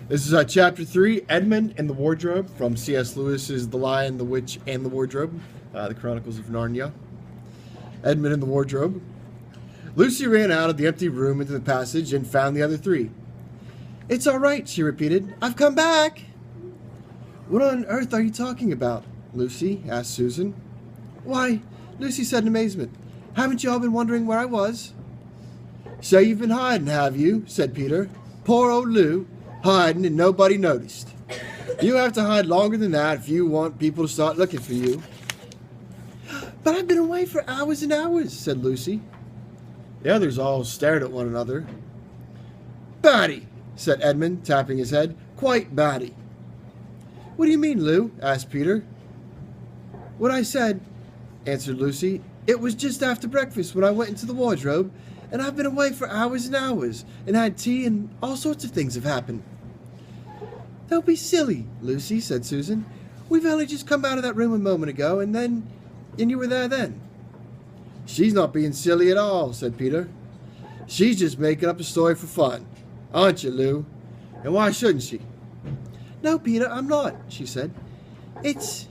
This is Chapter 3, Edmund and the Wardrobe, from C.S. Lewis's The Lion, the Witch, and the Wardrobe, the Chronicles of Narnia. Edmund and the Wardrobe. Lucy ran out of the empty room into the passage and found the other three. "It's all right," she repeated. "I've come back." "What on earth are you talking about, Lucy?" asked Susan. "Why," Lucy said in amazement, "haven't you all been wondering where I was?" "So you've been hiding, have you?" said Peter. "Poor old Lou. Hiding and nobody noticed. You have to hide longer than that if you want people to start looking for you." "But I've been away for hours and hours," said Lucy. The others all stared at one another. "Batty," said Edmund, tapping his head. "Quite batty." "What do you mean, Lou?" asked Peter. "What I said," answered Lucy. "It was just after breakfast when I went into the wardrobe, and I've been away for hours and hours, and had tea, and all sorts of things have happened." "Don't be silly, Lucy," said Susan. "We've only just come out of that room a moment ago, and you were there then." "She's not being silly at all," said Peter. "She's just making up a story for fun. Aren't you, Lou? And why shouldn't she?" "No, Peter, I'm not," she said. It's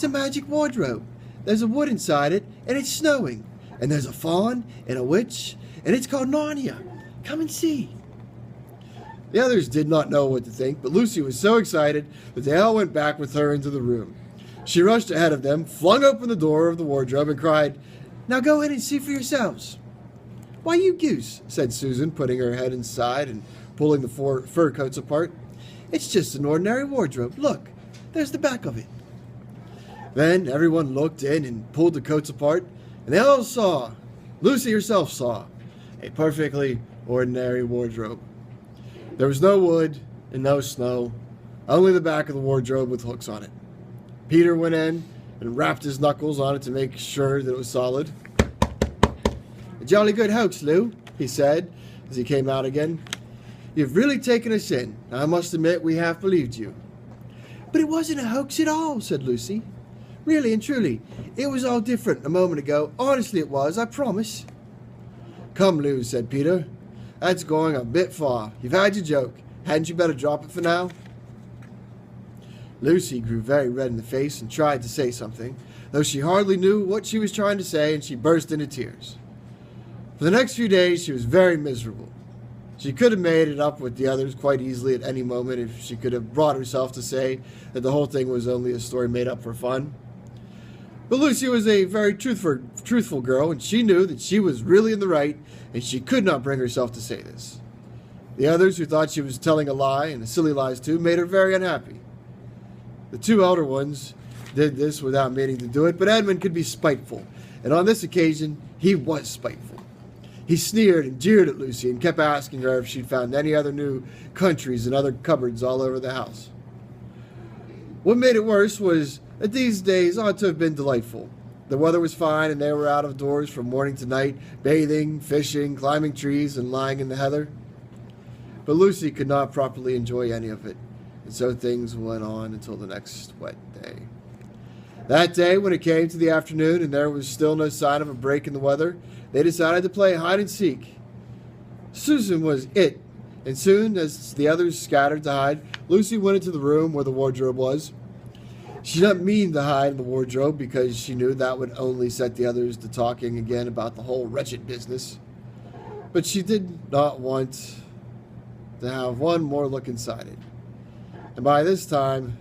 a magic wardrobe. There's a wood inside it, and it's snowing. And there's a faun and a witch, and it's called Narnia. Come and see." The others did not know what to think, but Lucy was so excited that they all went back with her into the room. She rushed ahead of them, flung open the door of the wardrobe, and cried, "Now go in and see for yourselves." "Why, you goose," said Susan, putting her head inside and pulling the fur coats apart. "It's just an ordinary wardrobe. Look, there's the back of it." Then everyone looked in and pulled the coats apart, and they all saw, Lucy herself saw, a perfectly ordinary wardrobe. There was no wood and no snow, only the back of the wardrobe with hooks on it. Peter went in and rapped his knuckles on it to make sure that it was solid. "A jolly good hoax, Lou," he said as he came out again. "You've really taken us in. I must admit we half believed you." "But it wasn't a hoax at all," said Lucy. "Really and truly, it was all different a moment ago. Honestly it was, I promise." "Come, Lou," said Peter. "That's going a bit far. You've had your joke. Hadn't you better drop it for now?" Lucy grew very red in the face and tried to say something, though she hardly knew what she was trying to say, and she burst into tears. For the next few days she was very miserable. She could have made it up with the others quite easily at any moment if she could have brought herself to say that the whole thing was only a story made up for fun. But Lucy was a very truthful girl, and she knew that she was really in the right, and she could not bring herself to say this. The others, who thought she was telling a lie, and silly lies too, made her very unhappy. The two elder ones did this without meaning to do it, but Edmund could be spiteful, and on this occasion he was spiteful. He sneered and jeered at Lucy and kept asking her if she'd found any other new countries and other cupboards all over the house. What made it worse was that these days ought to have been delightful. The weather was fine, and they were out of doors from morning to night, bathing, fishing, climbing trees, and lying in the heather. But Lucy could not properly enjoy any of it, and so things went on until the next wet day. That day, when it came to the afternoon and there was still no sign of a break in the weather, they decided to play hide and seek. Susan was it, and soon as the others scattered to hide, Lucy went into the room where the wardrobe was. She did not mean to hide in the wardrobe because she knew that would only set the others to talking again about the whole wretched business. But she did not want to have one more look inside it. And by this time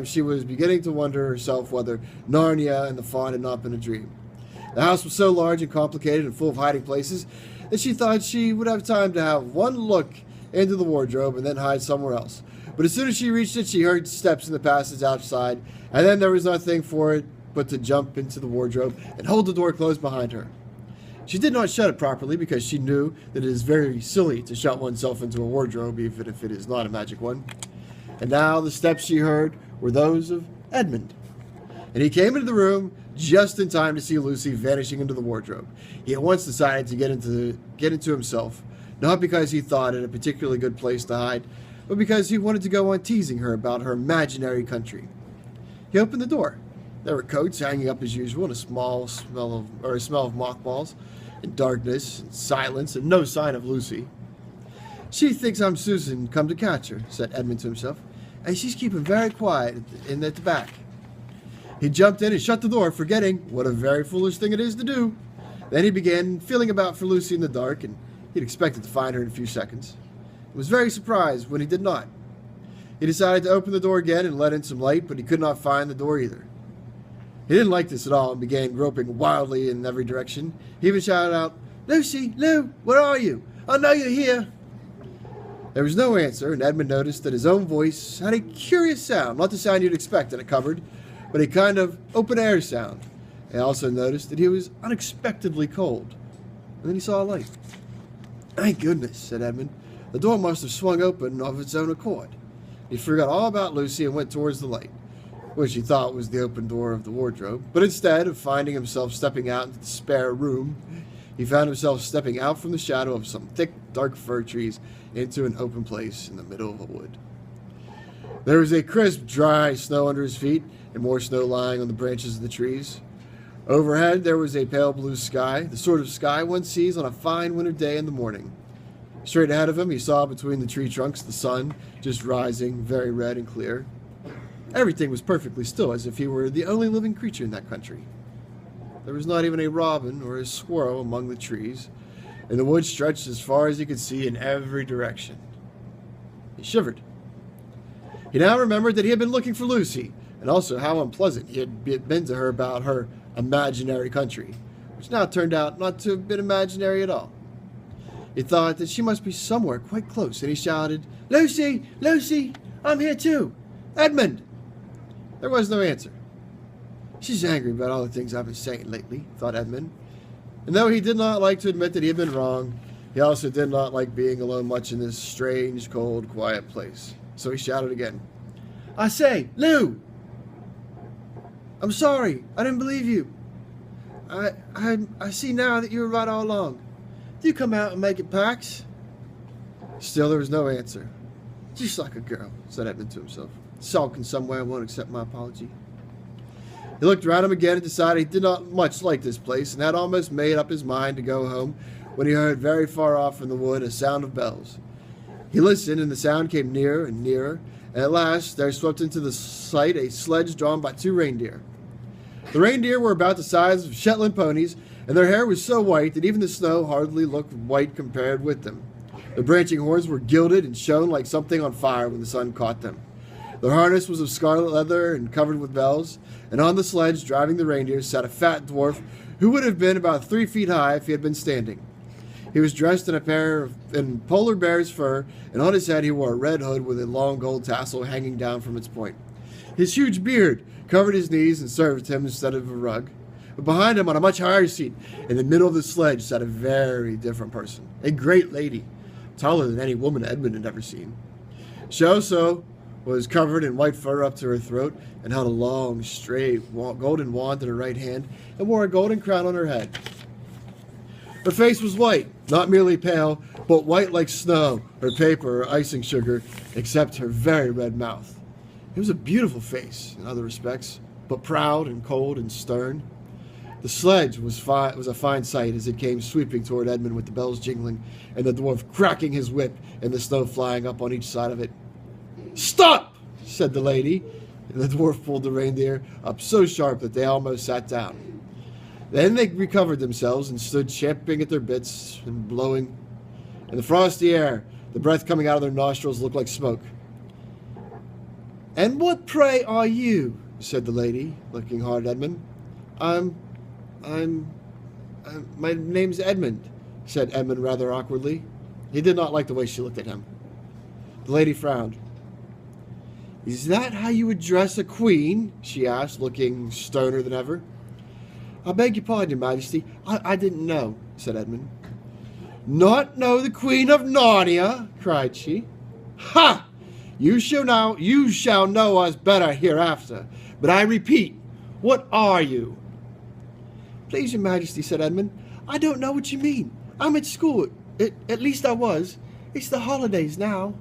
she was beginning to wonder herself whether Narnia and the faun had not been a dream. The house was so large and complicated and full of hiding places that she thought she would have time to have one look into the wardrobe and then hide somewhere else. But as soon as she reached it, she heard steps in the passage outside, and then there was nothing for it but to jump into the wardrobe and hold the door closed behind her. She did not shut it properly because she knew that it is very silly to shut oneself into a wardrobe, even if it is not a magic one. And now the steps she heard were those of Edmund. And he came into the room just in time to see Lucy vanishing into the wardrobe. He at once decided to get into himself, not because he thought it a particularly good place to hide, but because he wanted to go on teasing her about her imaginary country. He opened the door. There were coats hanging up as usual, and a smell of mothballs, and darkness, and silence, and no sign of Lucy. She thinks I'm Susan, come to catch her, said Edmund to himself, and she's keeping very quiet at the back. He jumped in and shut the door, forgetting what a very foolish thing it is to do. Then he began feeling about for Lucy in the dark, and he'd expected to find her in a few seconds. He was very surprised when he did not. He decided to open the door again and let in some light, but he could not find the door either. He didn't like this at all and began groping wildly in every direction. He even shouted out, "Lucy, Lou, where are you? I know you're here." There was no answer, and Edmund noticed that his own voice had a curious sound, not the sound you'd expect in a cupboard, but a kind of open-air sound. He also noticed that he was unexpectedly cold. And then he saw a light. "Thank goodness," said Edmund. "The door must have swung open of its own accord." He forgot all about Lucy and went towards the light, which he thought was the open door of the wardrobe. But instead of finding himself stepping out into the spare room, he found himself stepping out from the shadow of some thick, dark fir trees into an open place in the middle of a wood. There was a crisp, dry snow under his feet, and more snow lying on the branches of the trees. Overhead, there was a pale blue sky, the sort of sky one sees on a fine winter day in the morning. Straight ahead of him, he saw between the tree trunks the sun just rising, very red and clear. Everything was perfectly still, as if he were the only living creature in that country. There was not even a robin or a squirrel among the trees, and the wood stretched as far as he could see in every direction. He shivered. He now remembered that he had been looking for Lucy, and also how unpleasant he had been to her about her imaginary country, which now turned out not to have been imaginary at all. He thought that she must be somewhere quite close, and he shouted, "Lucy! Lucy! I'm here too! Edmund!" There was no answer. "She's angry about all the things I've been saying lately," thought Edmund. And though he did not like to admit that he had been wrong, he also did not like being alone much in this strange, cold, quiet place. So he shouted again, "I say, Lou! I'm sorry. I didn't believe you. I see now that you were right all along. Do you come out and make it Pax?" Still there was no answer. "Just like a girl," said Edmund to himself. "Sulking somewhere and won't accept my apology." He looked around him again and decided he did not much like this place, and had almost made up his mind to go home when he heard very far off in the wood a sound of bells. He listened, and the sound came nearer and nearer, and at last there swept into the sight a sledge drawn by 2 reindeer. The reindeer were about the size of Shetland ponies, and their hair was so white that even the snow hardly looked white compared with them. The branching horns were gilded and shone like something on fire when the sun caught them. Their harness was of scarlet leather and covered with bells, and on the sledge driving the reindeer sat a fat dwarf who would have been about 3 feet high if he had been standing. He was dressed in a pair in polar bear's fur, and on his head he wore a red hood with a long gold tassel hanging down from its point. His huge beard covered his knees and served him instead of a rug. But behind him, on a much higher seat, in the middle of the sledge, sat a very different person, a great lady, taller than any woman Edmund had ever seen. She also was covered in white fur up to her throat, and held a long, straight, golden wand in her right hand, and wore a golden crown on her head. Her face was white, not merely pale, but white like snow, or paper, or icing sugar, except her very red mouth. It was a beautiful face in other respects, but proud and cold and stern. The sledge was a fine sight as it came sweeping toward Edmund with the bells jingling, and the dwarf cracking his whip, and the snow flying up on each side of it. "Stop!" said the lady, and the dwarf pulled the reindeer up so sharp that they almost sat down. Then they recovered themselves and stood champing at their bits and blowing. In the frosty air, the breath coming out of their nostrils looked like smoke. "And what, pray, are you?" said the lady, looking hard at Edmund. My name's Edmund," said Edmund rather awkwardly. He did not like the way she looked at him. The lady frowned. "Is that how you address a queen?" she asked, looking sterner than ever. "I beg your pardon, Your Majesty. I didn't know," said Edmund. "Not know the Queen of Narnia?" cried she. "Ha! You shall know us better hereafter. But I repeat, what are you?" "Please, Your Majesty," said Edmund, "I don't know what you mean. I'm at school. At least I was. It's the holidays now."